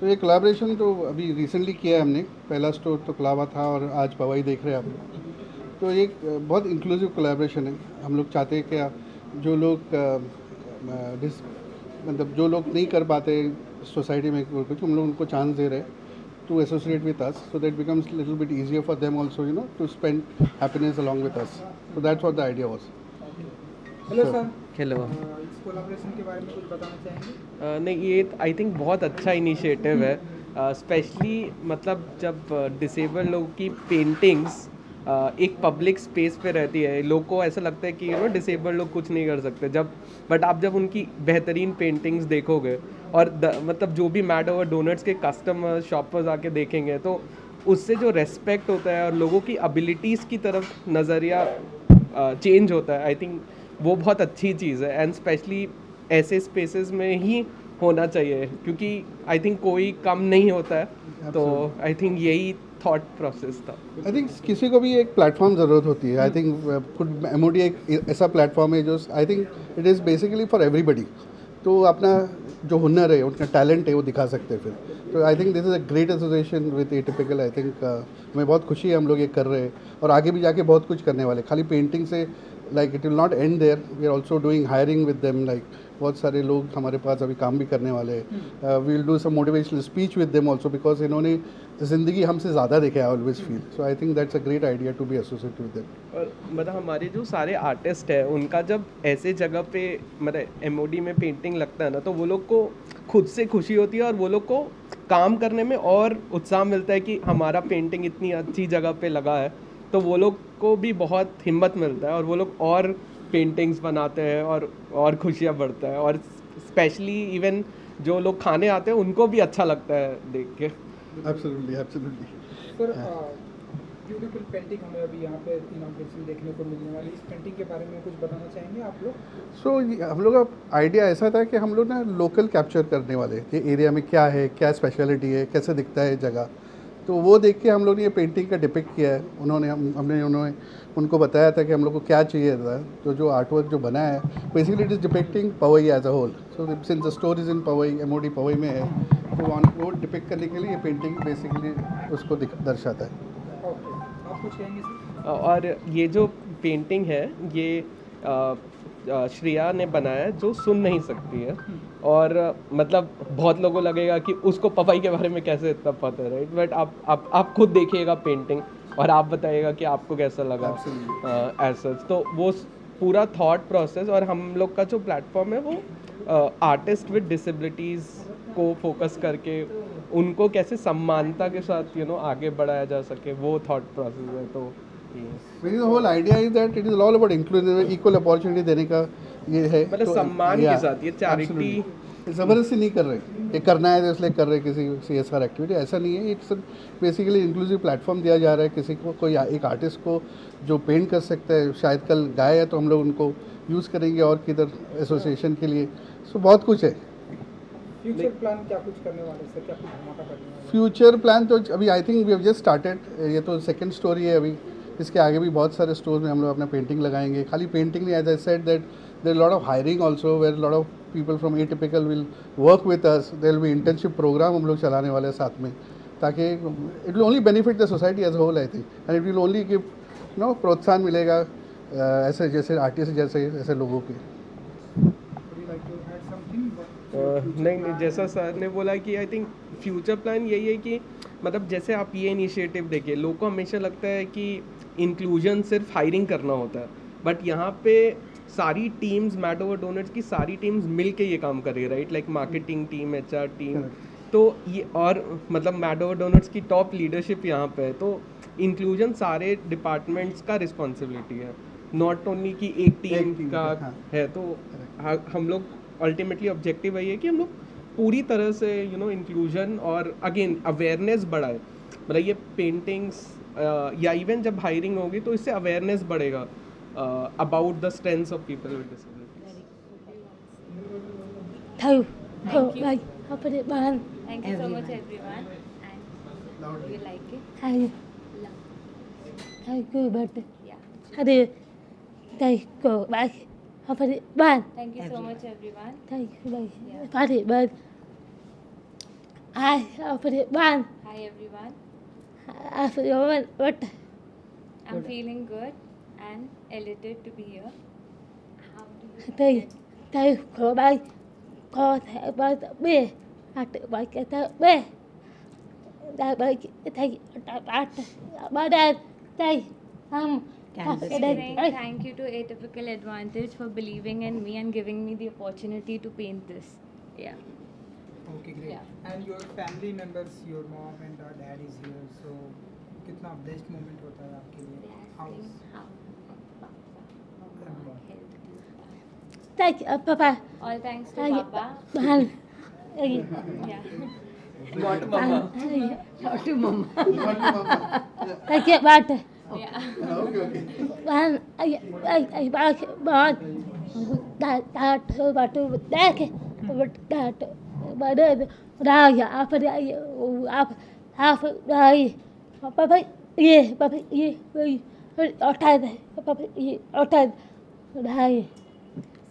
तो ये कोलैबोरेशन तो अभी रिसेंटली किया है हमने। पहला स्टोर तो क्लावा था और आज पवई देख रहे हैं आप। तो ये एक बहुत इंक्लूसिव कोलैबोरेशन है। हम लोग चाहते हैं कि जो लोग मतलब जो लोग नहीं कर पाते सोसाइटी में कुछ, हम लोग उनको चांस दे रहे हैं to associate with us, so that it becomes a little bit easier for them also, to spend happiness along with us. So that's what the idea was. Hello Sure. Sir. Hello. इस collaboration के बारे में कुछ बताना चाहेंगे? नहीं, ये I think बहुत अच्छा इनिशिएटिव है। स्पेशली मतलब जब डिसेबल लोगों की पेंटिंग्स एक पब्लिक स्पेस पे रहती है, लोग को ऐसा लगता है कि डिसेबल लोग कुछ नहीं कर सकते। बट आप जब उनकी बेहतरीन पेंटिंग्स देखोगे और मतलब जो भी मैड ओवर डोनट्स के कस्टमर शॉपर्स आके देखेंगे, तो उससे जो रेस्पेक्ट होता है और लोगों की एबिलिटीज़ की तरफ नज़रिया चेंज होता है, आई थिंक वो बहुत अच्छी चीज़ है। एंड स्पेशली ऐसे स्पेसेस में ही होना चाहिए, क्योंकि आई थिंक कोई कम नहीं होता है। तो आई थिंक यही थॉट प्रोसेस था। आई थिंक किसी को भी एक प्लेटफॉर्म ज़रूरत होती है। आई थिंक खुद एमओडी एक ऐसा प्लेटफॉर्म है जो I think it is basically for everybody. तो अपना जो हुनर है, उनका टैलेंट है, वो दिखा सकते हैं फिर। तो I think this is a great association with atypical. I think हमें बहुत खुशी है हम लोग ये कर रहे हैं और आगे भी जाके बहुत कुछ करने वाले। खाली पेंटिंग से like it will not end there, we are also doing hiring with them. Like बहुत सारे लोग हमारे पास अभी काम भी करने वाले हैं। We will do some motivational speech with them also, because इन्होंने ज़िंदगी हमसे ज़्यादा देखा है, I always feel. So I think that's a great idea to be associated with them. और मतलब हमारे जो सारे आर्टिस्ट हैं, उनका जब ऐसे जगह पे मतलब एमओडी में पेंटिंग लगता है ना, तो वो लोग को खुद से खुशी होती है और वो लोग को काम करने में और उत्साह मिलता है कि हमारा पेंटिंग इतनी अच्छी जगह पे लगा है। तो वो लोग को भी बहुत हिम्मत मिलता है और वो लोग और पेंटिंग्स बनाते हैं और खुशियाँ बढ़ता है। और स्पेशली इवन जो लोग खाने आते हैं उनको भी अच्छा लगता है देख के। Absolutely, absolutely. Sir, beautiful painting हमें अभी यहाँ पे इनॉग्रेशन देखने को मिलने वाली। इस पेंटिंग के बारे में कुछ बताना चाहेंगे आप लोग? सो हम लोग का आइडिया ऐसा था कि हम लोग ना लोकल कैप्चर करने वाले कि एरिया में क्या है, क्या स्पेशलिटी है, कैसे दिखता है जगह। तो वो देख के हम लोग ने ये पेंटिंग का डिपिक्ट किया है। उन्होंने उनको बताया था कि हम लोग को क्या चाहिए था। तो जो आर्टवर्क जो बना है, basically it is depicting Powai as a whole. So since the store is in Powai, MOD Powai में है, तो वो डिपिक्ट करने के लिए ये पेंटिंग बेसिकली उसको दर्शाता है। ओके, आप कुछ कहेंगे सर? और ये जो पेंटिंग है, ये श्रेया ने बनाया है, जो सुन नहीं सकती है। और मतलब बहुत लोगों को लगेगा कि उसको पपाई के बारे में कैसे इतना पता है, राइट? बट आप खुद देखिएगा पेंटिंग और आप बताइएगा कि आपको कैसा लगा एज सच। तो वो पूरा थॉट प्रोसेस और हम लोग का जो प्लेटफॉर्म है, वो आर्टिस्ट विद डिसेबिलिटीज़ को फोकस करके उनको कैसे सम्मानता के साथ आगे बढ़ाया जा सके, वो थॉट प्रोसेस है। तो the whole idea is that it is all about inclusive, equal opportunity देने का ये है। मतलब सम्मान के साथ ये चैरिटी ज़बरदस्ती नहीं कर रहे, ये करना है तो इसलिए कर रहे किसी CSR एक्टिविटी, ऐसा नहीं है। इट्स बेसिकली इंक्लूसिव प्लेटफॉर्म दिया जा रहा है। किसी को कोई एक आर्टिस्ट को जो पेंट कर सकता है, शायद कल गाय है तो हम लोग उनको यूज़ करेंगे और किधर एसोसिएशन के लिए। सो बहुत कुछ है। फ्यूचर प्लान क्या कुछ करने वाले सर? क्या कुछ धमाका करने वाले? फ्यूचर प्लान तो अभी I think we have just started. ये तो सेकंड स्टोरी है अभी। इसके आगे भी बहुत सारे स्टोर्स में हम लोग अपना पेंटिंग लगाएंगे। खाली पेंटिंग नहीं, as I said that there lot of hiring also, where lot of people from atypical will work with us. There will be internship programme हम लोग चलाने वाले हैं साथ में, ताकि it will only benefit the society as whole I think, and it will only give प्रोत्साहन मिलेगा ऐसे जैसे आर्टिस्ट जैसे ऐसे लोगों के। Would you like to add something? नहीं, जैसा सर ने बोला कि आई थिंक फ्यूचर प्लान यही है कि मतलब जैसे आप ये इनिशिएटिव देखिए, लोगों को हमेशा लगता है कि इंक्लूजन सिर्फ हायरिंग करना होता है, बट यहाँ पे सारी टीम्स, मैड ओवर डोनट्स की सारी टीम्स मिल के ये काम कर रही है, right? Like marketing team, HR team. तो ये और मतलब मैड ओवर डोनट्स की टॉप लीडरशिप यहाँ पे है। तो इंक्लूजन सारे डिपार्टमेंट्स का रिस्पॉन्सिबिलिटी है, नॉट ओनली कि एक टीम का हाँ। है। तो हम लोग अल्टीमेटली ऑब्जेक्टिव है ये कि हम लोग पूरी तरह से इंक्लूजन और अगेन अवेयरनेस बढ़ाए। मतलब ये पेंटिंग्स या इवन जब हायरिंग होगी तो इससे अवेयरनेस बढ़ेगा about the strengths of people with disabilities. thâu Thank thâu you. đây không phải địa bàn Thank you so much, everyone. And do you like it? hay Love. hay cười bật Yeah. hay đi đây cờ bãi không phải địa bàn Thank you so much, everyone. đây đây Yeah. phải địa bàn Hi everyone. Hi everyone. Everyone, what? I'm feeling good and elated to be here. How do you Thầy, thầy của bạn có thể bạn bê, hoặc tự bạn cái thợ bê. Đã bởi thầy đã bạn bạn đây thầy She's saying thank you to Atypical Advantage for believing in me and giving me the opportunity to paint this. Yeah. Okay, great. Yeah. And your family members, your mom and dad is here, so कितना best moment होता है आपके लिए? They're asking how Mama helped you. Thank you, Papa. All thanks to Thầy Papa. bạn Yeah. Not mama. Thank you, bạn. Yeah. Bạn bạn đã thưa bà tôi đã cái đã bà đây ra ya apa dia apa đây Papa ye Papa ye otai Papa ye otai đây.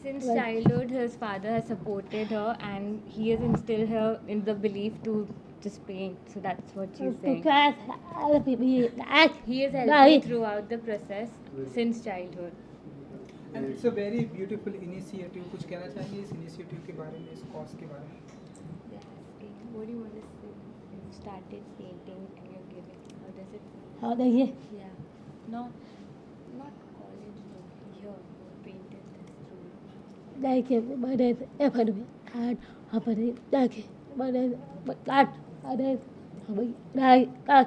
Since childhood, his father has supported her and he has instilled her in the belief to just paint. So that's what she's saying. He has helped me throughout the process since childhood. And it's a very beautiful initiative. कुछ कहना चाहेंगे इस initiative के बारे में, इस cause के बारे में? They're asking, what do you want to say? You started painting and you're giving. How does it feel? Ở đây nhé. Yeah. Not college, no. Here, you painted this through. Đây kìa bà đây em phải được ăn ở đây kìa bà đây ăn ở đây đây ăn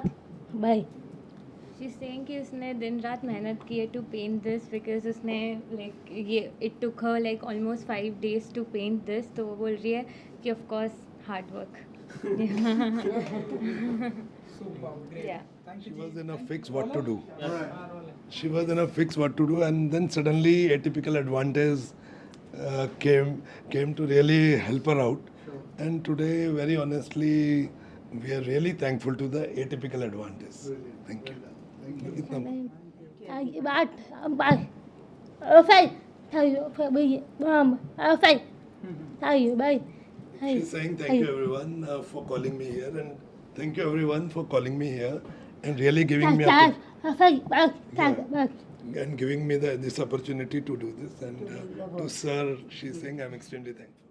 đây. She's saying कि उसने दिन रात मेहनत की है to paint this because उसने like ये it took her like almost 5 days to paint this. तो वो बोल रही है कि of course hard work. Super, great. Yeah. Thank She you. was in a fix what to do. She was in a fix what to do, and then suddenly Atypical Advantage came to really help her out. And today, very honestly, we are really thankful to the Atypical Advantage. Thank you. Itna- Bạn bạn ở đây thầy phải bị mom ở đây thầy đây. She's saying thank you everyone for calling me here, and thank you everyone for calling me here and really giving me Ở đây bạn and giving me this opportunity to do this. And to sir, she's saying I'm extremely thankful.